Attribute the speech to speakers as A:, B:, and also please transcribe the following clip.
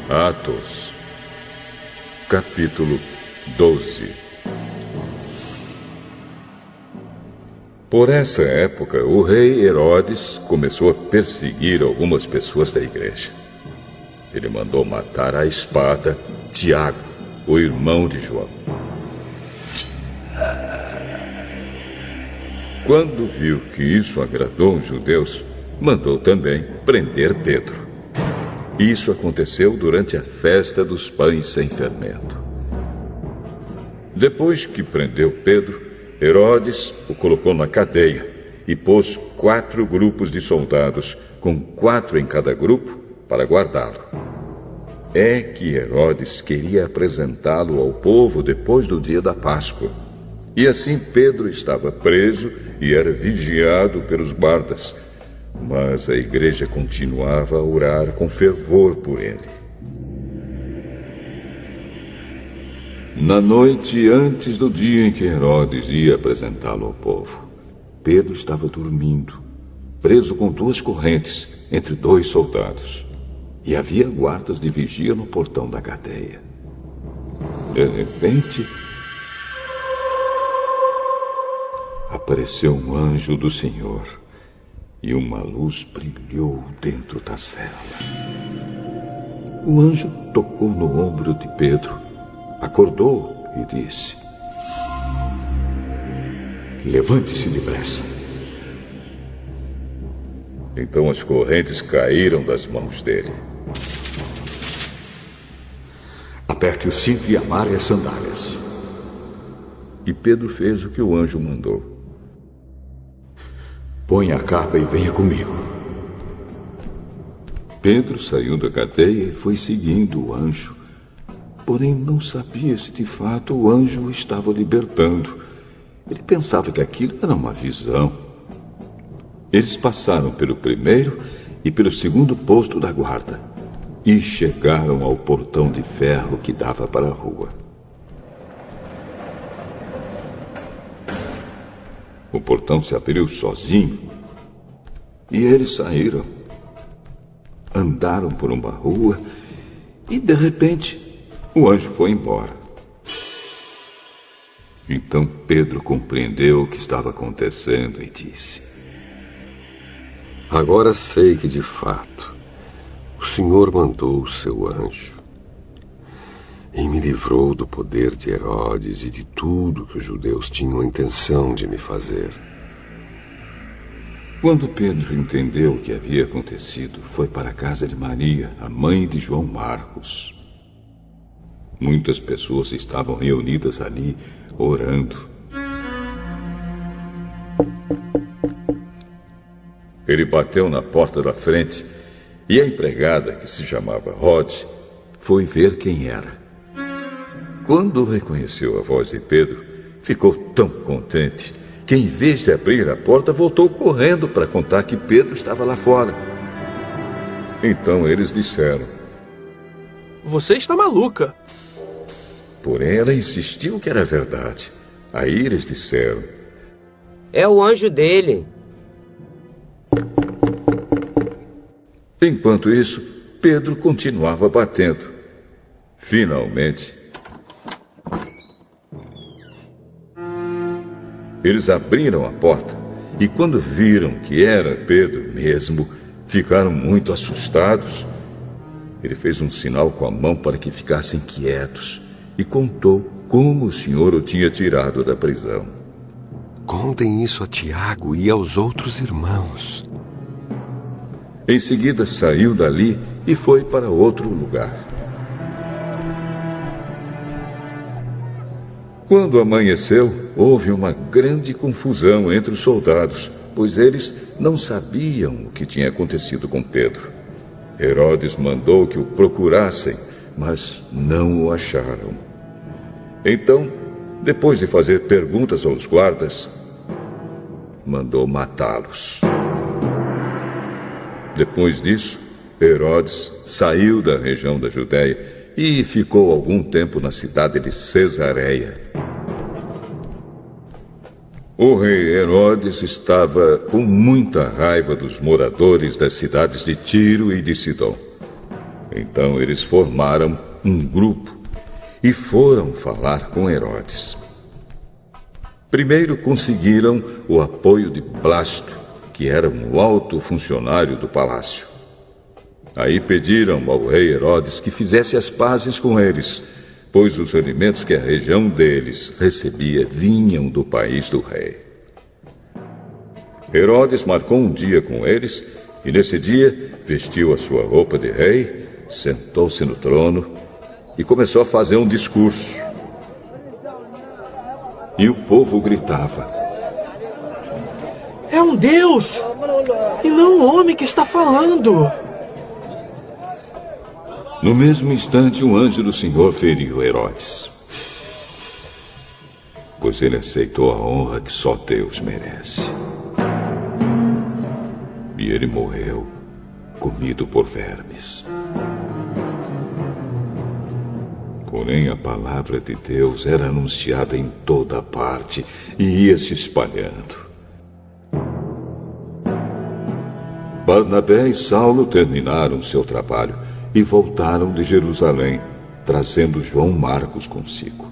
A: Atos, capítulo 12. Por essa época, o rei Herodes começou a perseguir algumas pessoas da igreja. Ele mandou matar à espada Tiago, o irmão de João. Quando viu que isso agradou os judeus, mandou também prender Pedro. Isso aconteceu durante a festa dos pães sem fermento. Depois que prendeu Pedro, Herodes o colocou na cadeia e pôs 4 grupos de soldados, com 4 em cada grupo, para guardá-lo. É que Herodes queria apresentá-lo ao povo depois do dia da Páscoa. E assim Pedro estava preso e era vigiado pelos guardas. Mas a igreja continuava a orar com fervor por ele. Na noite antes do dia em que Herodes ia apresentá-lo ao povo, Pedro estava dormindo, preso com 2 correntes entre 2 soldados. E havia guardas de vigia no portão da cadeia. De repente, apareceu um anjo do Senhor. E uma luz brilhou dentro da cela. O anjo tocou no ombro de Pedro, acordou e disse: "Levante-se depressa." Então as correntes caíram das mãos dele. "Aperte o cinto e amarre as sandálias." E Pedro fez o que o anjo mandou. "Ponha a capa e venha comigo." Pedro saiu da cadeia e foi seguindo o anjo. Porém, não sabia se de fato o anjo o estava libertando. Ele pensava que aquilo era uma visão. Eles passaram pelo primeiro e pelo segundo posto da guarda e chegaram ao portão de ferro que dava para a rua. O portão se abriu sozinho e eles saíram. Andaram por uma rua e, de repente, o anjo foi embora. Então Pedro compreendeu o que estava acontecendo e disse:
B: "Agora sei que, de fato, o Senhor mandou o seu anjo e me livrou do poder de Herodes e de tudo que os judeus tinham a intenção de me fazer."
A: Quando Pedro entendeu o que havia acontecido, foi para a casa de Maria, a mãe de João Marcos. Muitas pessoas estavam reunidas ali, orando. Ele bateu na porta da frente e a empregada, que se chamava Rod, foi ver quem era. Quando reconheceu a voz de Pedro, ficou tão contente que, em vez de abrir a porta, voltou correndo para contar que Pedro estava lá fora. Então eles disseram:
C: "Você está maluca."
A: Porém, ela insistiu que era verdade. Aí eles disseram:
D: "É o anjo dele."
A: Enquanto isso, Pedro continuava batendo. Finalmente, eles abriram a porta e, quando viram que era Pedro mesmo, ficaram muito assustados. Ele fez um sinal com a mão para que ficassem quietos e contou como o Senhor o tinha tirado da prisão.
B: "Contem isso a Tiago e aos outros irmãos."
A: Em seguida, saiu dali e foi para outro lugar. Quando amanheceu, houve uma grande confusão entre os soldados, pois eles não sabiam o que tinha acontecido com Pedro. Herodes mandou que o procurassem, mas não o acharam. Então, depois de fazer perguntas aos guardas, mandou matá-los. Depois disso, Herodes saiu da região da Judéia e ficou algum tempo na cidade de Cesareia. O rei Herodes estava com muita raiva dos moradores das cidades de Tiro e de Sidom. Então eles formaram um grupo e foram falar com Herodes. Primeiro conseguiram o apoio de Blasto, que era um alto funcionário do palácio. Aí pediram ao rei Herodes que fizesse as pazes com eles, pois os alimentos que a região deles recebia vinham do país do rei. Herodes marcou um dia com eles e nesse dia vestiu a sua roupa de rei, sentou-se no trono e começou a fazer um discurso. E o povo gritava:
C: É um Deus! E não um homem que está falando!
A: No mesmo instante, um anjo do Senhor feriu Herodes, pois ele aceitou a honra que só Deus merece. E ele morreu, comido por vermes. Porém, a palavra de Deus era anunciada em toda parte e ia se espalhando. Barnabé e Saulo terminaram seu trabalho e voltaram de Jerusalém, trazendo João Marcos consigo.